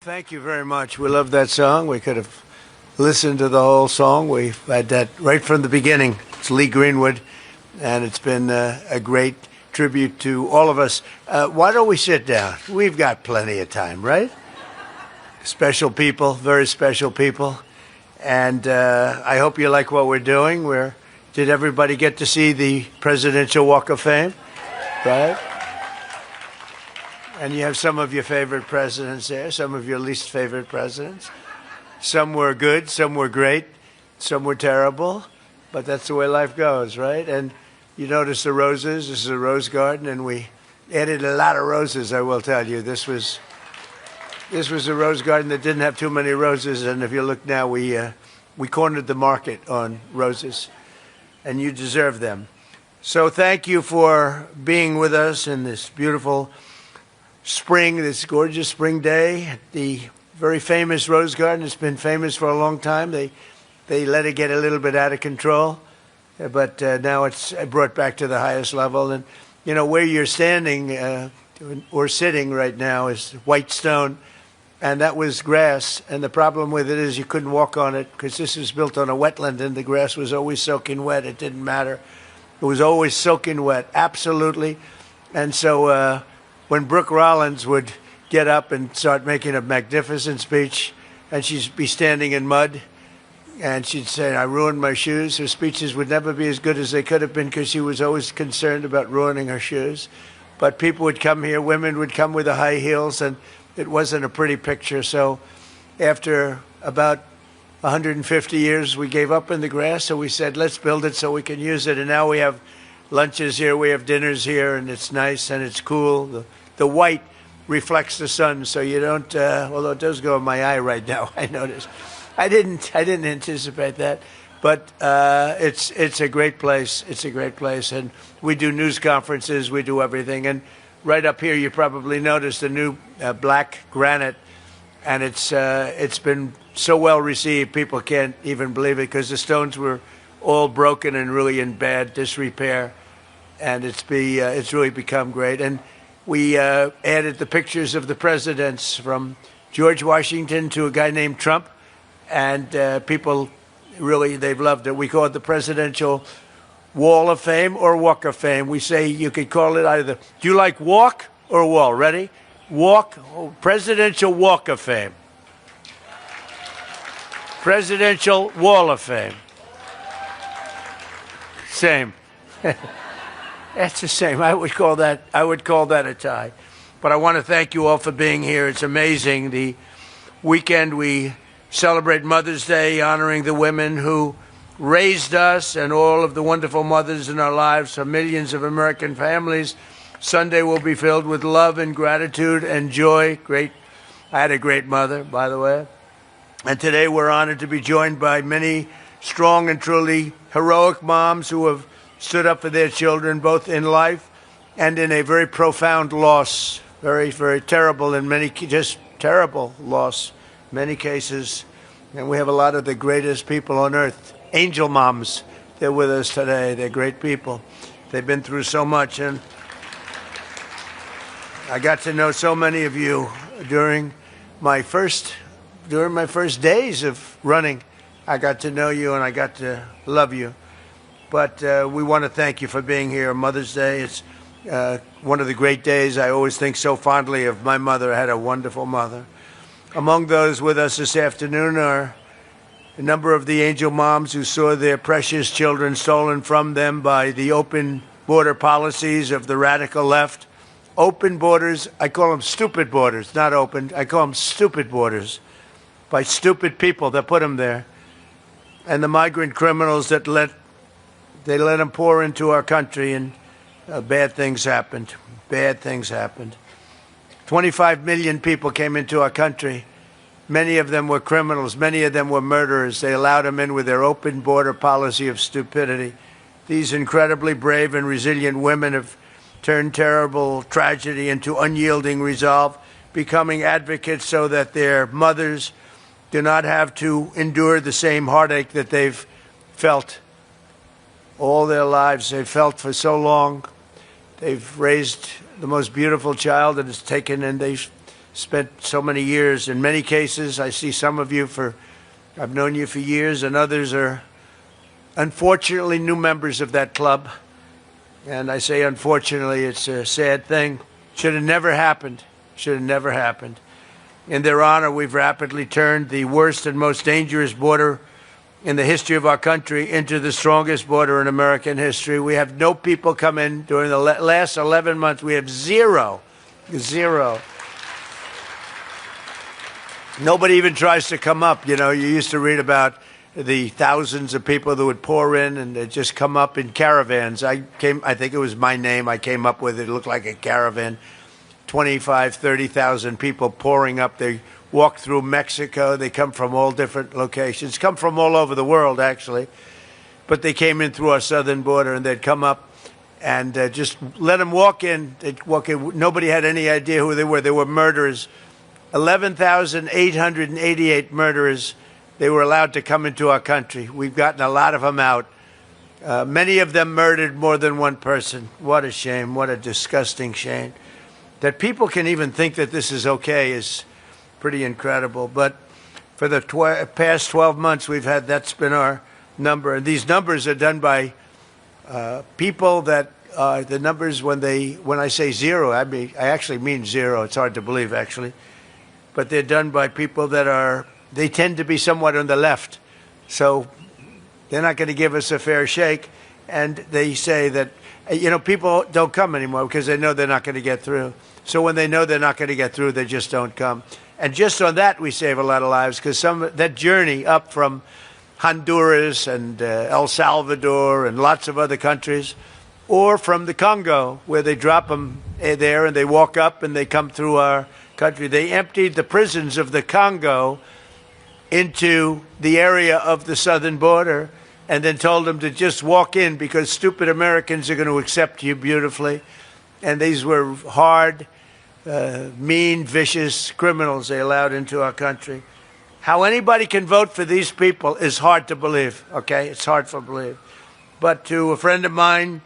Thank you very much. We love that song. We could have listened to the whole song. We've had that right from the beginning. It's Lee Greenwood, and it's been a great tribute to all of us. Why don't we sit down? We've got plenty of time, right? Special people, very special people. And I hope you like what we're doing. Did everybody get to see the Presidential Walk of Fame? Right? And you have some of your favorite presidents there, some of your least favorite presidents. Some were good, some were great, some were terrible, but that's the way life goes, right? And you notice the roses. This is a rose garden, and we added a lot of roses, I will tell you. This was a rose garden that didn't have too many roses, and if you look now, we cornered the market on roses, and you deserve them. So thank you for being with us in this beautiful spring, this gorgeous spring day. The very famous rose garden has been famous for a long time. They let it get a little bit out of control, but now it's brought back to the highest level. And you know where you're standing or sitting right now is white stone, and that was grass. And the problem with it is you couldn't walk on it because this was built on a wetland, and the grass was always soaking wet. It didn't matter; it was always soaking wet, absolutely. And so when Brooke Rollins would get up and start making a magnificent speech, and she'd be standing in mud, and she'd say, "I ruined my shoes." Her speeches would never be as good as they could have been because she was always concerned about ruining her shoes. But people would come here, women would come with the high heels, and it wasn't a pretty picture. So after about 150 years, we gave up in the grass, so we said, let's build it so we can use it. And now we have lunches here, we have dinners here, and it's nice and it's cool. The white reflects the sun, so you don't, although it does go in my eye right now, I noticed. I didn't anticipate that, but it's a great place. It's a great place, and we do news conferences, we do everything. And right up here, you probably noticed the new black granite, and it's been so well received, people can't even believe it because the stones were all broken and really in bad disrepair, and it's really become great. And we added the pictures of the presidents from George Washington to a guy named Trump, and people really, they've loved it. We call it the Presidential Wall of Fame or Walk of Fame. We say you could call it either. Do you like walk or wall? Ready? Walk, Presidential Walk of Fame. Presidential Wall of Fame. Same. That's the same. I would call that a tie. But I want to thank you all for being here. It's amazing. The weekend we celebrate Mother's Day, honoring the women who raised us and all of the wonderful mothers in our lives for millions of American families. Sunday will be filled with love and gratitude and joy. I had a great mother, by the way. And today we're honored to be joined by many strong and truly heroic moms who have stood up for their children, both in life and in a very profound loss, very, very terrible in many, just terrible loss, many cases. And we have a lot of the greatest people on earth, angel moms. They're with us today. They're great people. They've been through so much, and I got to know so many of you during my first days of running. I got to know you, and I got to love you. But we want to thank you for being here. Mother's Day, it's one of the great days. I always think so fondly of my mother. I had a wonderful mother. Among those with us this afternoon are a number of the angel moms who saw their precious children stolen from them by the open border policies of the radical left. Open borders, I call them stupid borders, not open. I call them stupid borders by stupid people that put them there. And the migrant criminals that let them pour into our country, and bad things happened. Bad things happened. 25 million people came into our country. Many of them were criminals. Many of them were murderers. They allowed them in with their open border policy of stupidity. These incredibly brave and resilient women have turned terrible tragedy into unyielding resolve, becoming advocates so that their mothers do not have to endure the same heartache that they've felt all their lives. They've felt for so long. They've raised the most beautiful child that is taken, and they've spent so many years. In many cases, I see some of you I've known you for years, and others are unfortunately new members of that club. And I say unfortunately, it's a sad thing. Should have never happened. Should have never happened. In their honor, we've rapidly turned the worst and most dangerous border in the history of our country into the strongest border in American history. We have no people come in during the last 11 months. We have zero. Nobody even tries to come up. You know, you used to read about the thousands of people that would pour in and they'd just come up in caravans. I think it was my name I came up with. It looked like a caravan. 25, 30,000 people pouring up. They walk through Mexico. They come from all different locations, come from all over the world, actually. But they came in through our southern border, and they'd come up and just let them walk in. They'd walk in. Nobody had any idea who they were. They were murderers. 11,888 murderers. They were allowed to come into our country. We've gotten a lot of them out. Many of them murdered more than one person. What a shame. What a disgusting shame. That people can even think that this is okay is pretty incredible. But for the past 12 months, that's been our number. And these numbers are done by people that the numbers, when I say zero, I actually mean zero. It's hard to believe, actually. But they're done by people they tend to be somewhat on the left. So they're not going to give us a fair shake. And they say that, people don't come anymore because they know they're not going to get through. So when they know they're not going to get through, they just don't come. And just on that, we save a lot of lives, because that journey up from Honduras and El Salvador and lots of other countries, or from the Congo, where they drop them there and they walk up and they come through our country. They emptied the prisons of the Congo into the area of the southern border and then told them to just walk in because stupid Americans are going to accept you beautifully. And these were hard, mean, vicious criminals they allowed into our country. How anybody can vote for these people is hard to believe, okay? It's hard to believe. But to a friend of mine,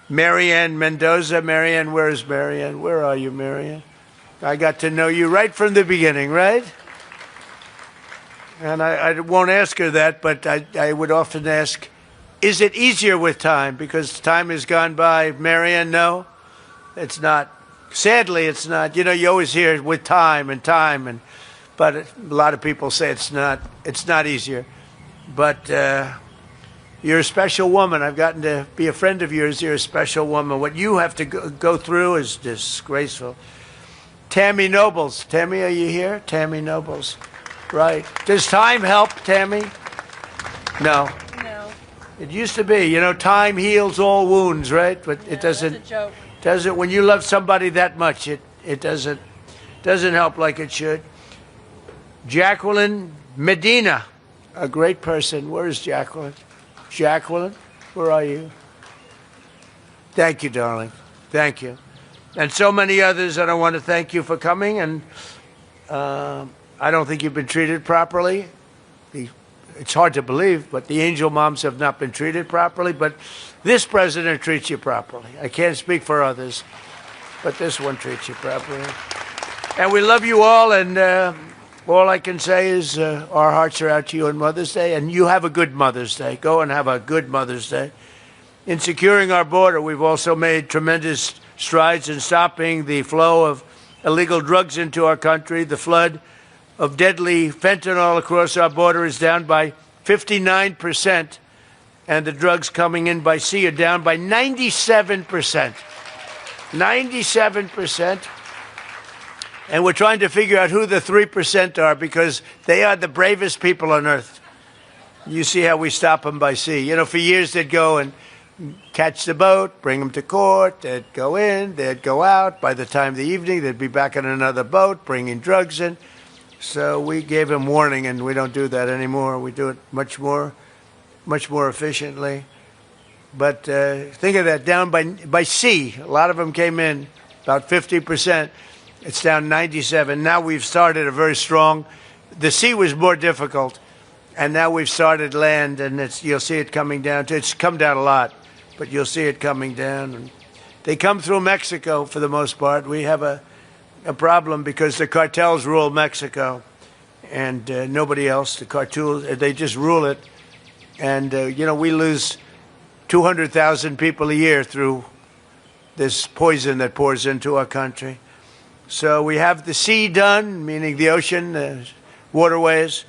Marianne Mendoza. Marianne, where is Marianne? Where are you, Marianne? I got to know you right from the beginning, right? And I won't ask her that, but I would often ask, is it easier with time? Because time has gone by. Marianne, no, it's not. Sadly, it's not. You always hear with time, but a lot of people say it's not easier. But you're a special woman. I've gotten to be a friend of yours. You're a special woman. What you have to go through is disgraceful. Tammy Nobles. Tammy, are you here? Tammy Nobles. Right. Does time help, Tammy? No. No. It used to be. Time heals all wounds, right? But it doesn't. That's a joke. Doesn't. When you love somebody that much, it doesn't help like it should. Jacqueline Medina, a great person. Where is Jacqueline? Jacqueline, where are you? Thank you, darling. Thank you. And so many others, and I want to thank you for coming. And I don't think you've been treated properly. It's hard to believe, but the angel moms have not been treated properly. But this president treats you properly. I can't speak for others, but this one treats you properly. And we love you all, and all I can say is our hearts are out to you on Mother's Day, and you have a good Mother's Day. Go and have a good Mother's Day. In securing our border, we've also made tremendous strides in stopping the flow of illegal drugs into our country. The flood of deadly fentanyl across our border is down by 59%, and the drugs coming in by sea are down by 97%. 97%. And we're trying to figure out who the 3% are, because they are the bravest people on earth. You see how we stop them by sea. For years they'd go and catch the boat, bring them to court, they'd go in, they'd go out. By the time of the evening, they'd be back on another boat, bringing drugs in. So we gave them warning, and we don't do that anymore. We do it much more efficiently. But think of that, down by sea. A lot of them came in, about 50%. It's down 97. Now we've started a very strong. The sea was more difficult, and now we've started land, and you'll see it coming down. It's come down a lot, but you'll see it coming down. And they come through Mexico for the most part. We have a problem because the cartels rule Mexico and nobody else. The cartels, they just rule it. And, we lose 200,000 people a year through this poison that pours into our country. So we have the sea done, meaning the ocean, the waterways,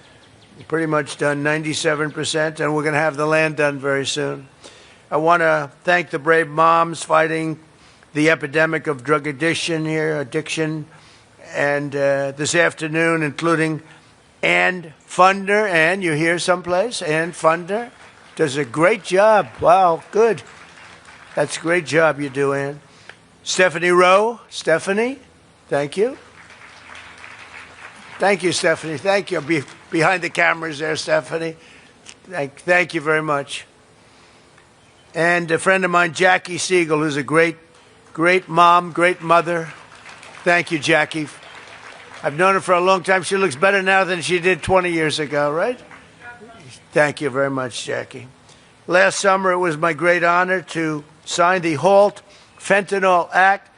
pretty much done, 97%, and we're going to have the land done very soon. I want to thank the brave moms fighting the epidemic of drug addiction here, and this afternoon, including Ann Funder. Ann, you here someplace? Ann Funder does a great job. Wow, good. That's a great job you do, Ann. Stephanie Rowe. Stephanie, thank you. Thank you, Stephanie. Thank you. Behind the cameras there, Stephanie. Thank you very much. And a friend of mine, Jackie Siegel, who's a great mom, great mother. Thank you, Jackie. I've known her for a long time. She looks better now than she did 20 years ago, right? Thank you very much, Jackie. Last summer, it was my great honor to sign the HALT Fentanyl Act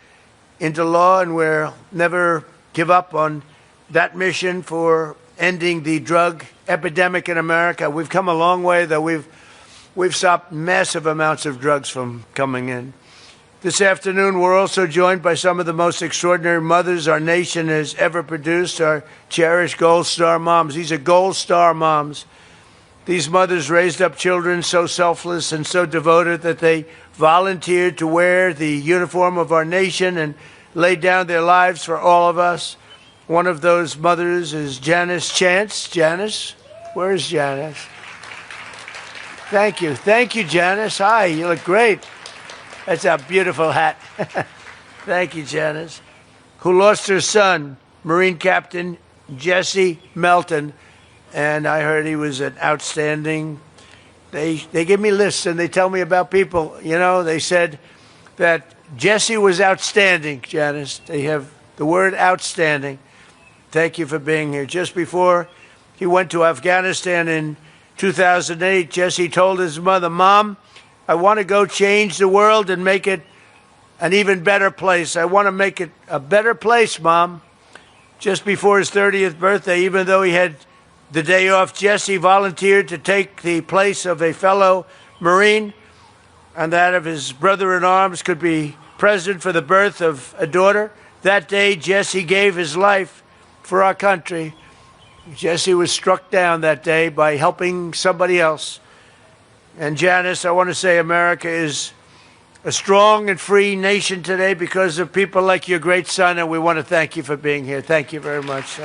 into law, and we'll never give up on that mission for ending the drug epidemic in America. We've come a long way, though. We've stopped massive amounts of drugs from coming in. This afternoon, we're also joined by some of the most extraordinary mothers our nation has ever produced, our cherished Gold Star moms. These are Gold Star moms. These mothers raised up children so selfless and so devoted that they volunteered to wear the uniform of our nation and laid down their lives for all of us. One of those mothers is Janice Chance. Janice, where is Janice? Thank you. Thank you, Janice. Hi, you look great. That's a beautiful hat. Thank you, Janice. Who lost her son, Marine Captain Jesse Melton, and I heard he was an outstanding. They give me lists and they tell me about people. They said that Jesse was outstanding, Janice. They have the word outstanding. Thank you for being here. Just before he went to Afghanistan in 2008, Jesse told his mother, "Mom, I want to go change the world and make it an even better place. I want to make it a better place, Mom." Just before his 30th birthday, even though he had the day off, Jesse volunteered to take the place of a fellow Marine, and that of his brother-in-arms could be present for the birth of a daughter. That day, Jesse gave his life for our country. Jesse was struck down that day by helping somebody else. And Janice, I want to say America is a strong and free nation today because of people like your great son, and we want to thank you for being here. Thank you very much.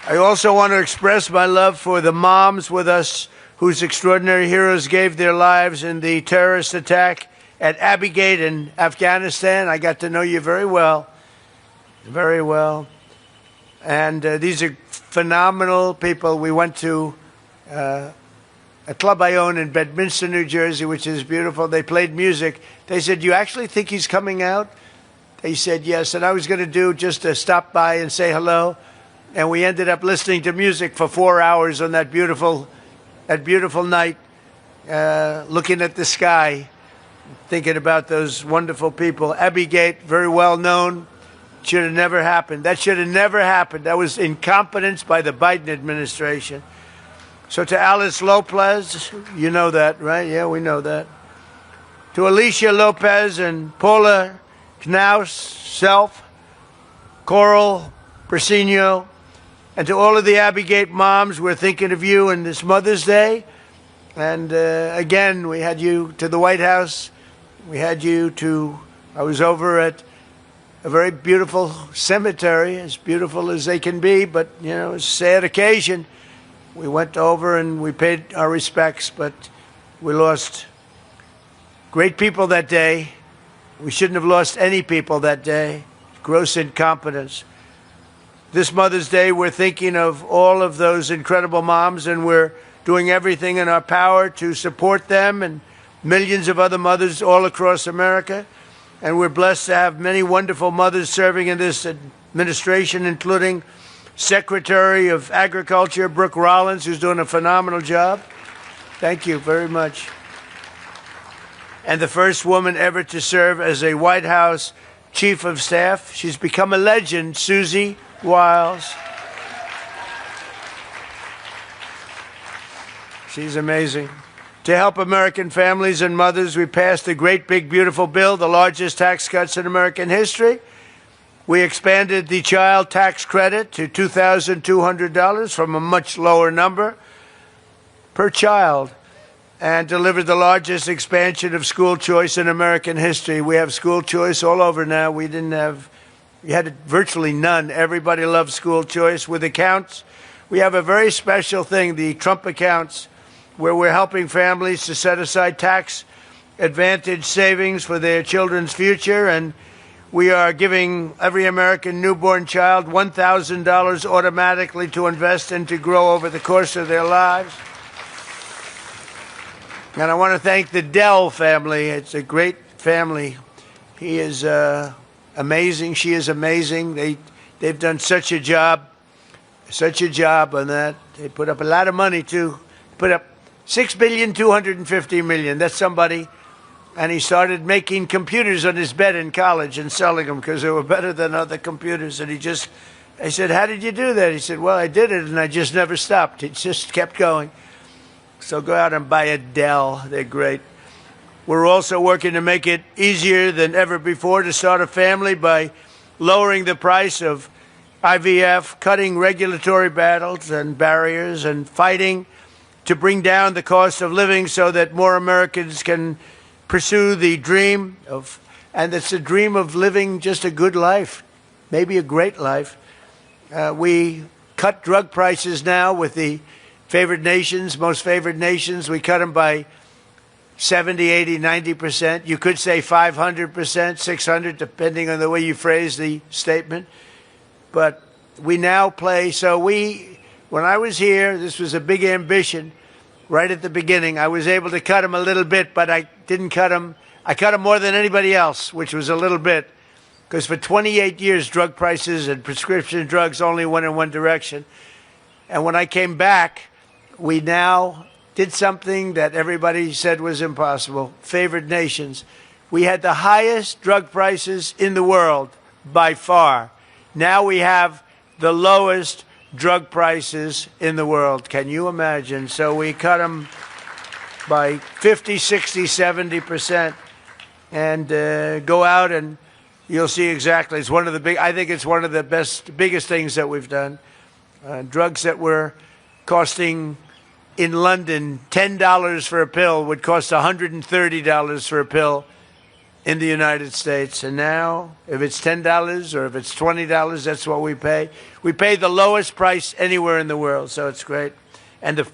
I also want to express my love for the moms with us whose extraordinary heroes gave their lives in the terrorist attack at Abbey Gate in Afghanistan. I got to know you very well, very well. And these are phenomenal people. We went to a club I own in Bedminster, New Jersey, which is beautiful. They played music. They said, "You actually think he's coming out?" They said, "Yes." And I was going to do just to stop by and say hello. And we ended up listening to music for 4 hours on that beautiful night, looking at the sky, thinking about those wonderful people. Abbey Gate, very well known. Should have never happened. That should have never happened. That was incompetence by the Biden administration. So to Alice Lopez, you know that, right? Yeah, we know that. To Alicia Lopez and Paula Knaus, Self, Coral Persino, and to all of the Abbey Gate moms, we're thinking of you in this Mother's Day. And again, we had you to the White House. I was over at a very beautiful cemetery, as beautiful as they can be, but, it's a sad occasion. We went over and we paid our respects, but we lost great people that day. We shouldn't have lost any people that day. Gross incompetence. This Mother's Day, we're thinking of all of those incredible moms, and we're doing everything in our power to support them and millions of other mothers all across America. And we're blessed to have many wonderful mothers serving in this administration, including Secretary of Agriculture, Brooke Rollins, who's doing a phenomenal job. Thank you very much. And the first woman ever to serve as a White House Chief of Staff. She's become a legend, Susie Wiles. She's amazing. To help American families and mothers, we passed a great, big, beautiful bill, the largest tax cuts in American history. We expanded the child tax credit to $2,200 from a much lower number per child, and delivered the largest expansion of school choice in American history. We have school choice all over now. We had virtually none. Everybody loves school choice. With accounts, we have a very special thing, the Trump accounts, where we're helping families to set aside tax advantage savings for their children's future, and we are giving every American newborn child $1,000 automatically to invest and to grow over the course of their lives. And I want to thank the Dell family. It's a great family. He is amazing. She is amazing. They've done such a job on that. They put up a lot of money too. Put up $6.25 billion. That's somebody. And he started making computers on his bed in college and selling them because they were better than other computers. And I said, how did you do that? He said, well, I did it and I just never stopped. It just kept going. So go out and buy a Dell. They're great. We're also working to make it easier than ever before to start a family by lowering the price of IVF, cutting regulatory battles and barriers, and fighting to bring down the cost of living so that more Americans can pursue the dream of, and it's a dream of living just a good life, maybe a great life. We cut drug prices now with the favored nations, most favored nations. We cut them by 70, 80, 90%. You could say 500%, 600, depending on the way you phrase the statement. But we now play, when I was here, this was a big ambition. Right at the beginning, I was able to cut them a little bit, but I didn't cut them. I cut them more than anybody else, which was a little bit, because for 28 years, drug prices and prescription drugs only went in one direction. And when I came back, we now did something that everybody said was impossible. Favored nations. We had the highest drug prices in the world by far. Now we have the lowest drug prices in the world. Can you imagine? So we cut them by 50, 60, 70%, and go out and you'll see exactly. It's one of the I think it's one of the biggest things that we've done. Drugs that were costing in London $10 for a pill would cost $130 for a pill in the United States. And now, if it's $10 or if it's $20, that's what we pay. We pay the lowest price anywhere in the world, so it's great. And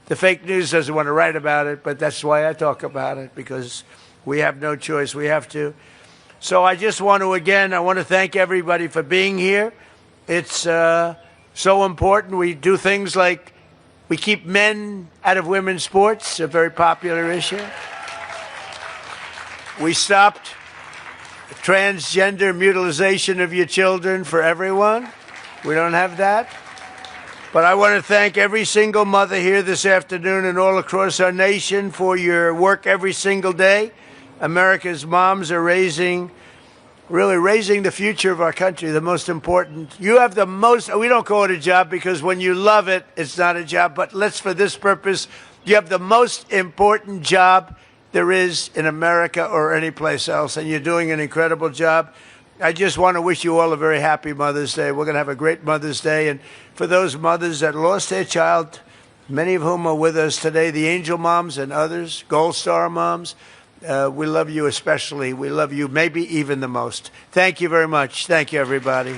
the fake news doesn't want to write about it, but that's why I talk about it, because we have no choice. We have to. So I just want to, again, I want to thank everybody for being here. It's so important. We do things like we keep men out of women's sports, a very popular issue. We stopped transgender mutilization of your children for everyone. We don't have that. But I want to thank every single mother here this afternoon and all across our nation for your work every single day. America's moms are really raising the future of our country, the most important. You have the most, we don't call it a job because when you love it, it's not a job, but for this purpose, you have the most important job there is in America or any place else, and you're doing an incredible job. I just want to wish you all a very happy Mother's Day. We're going to have a great Mother's Day, and for those mothers that lost their child, many of whom are with us today, the angel moms and others, Gold Star moms, we love you especially. We love you maybe even the most. Thank you very much. Thank you, everybody.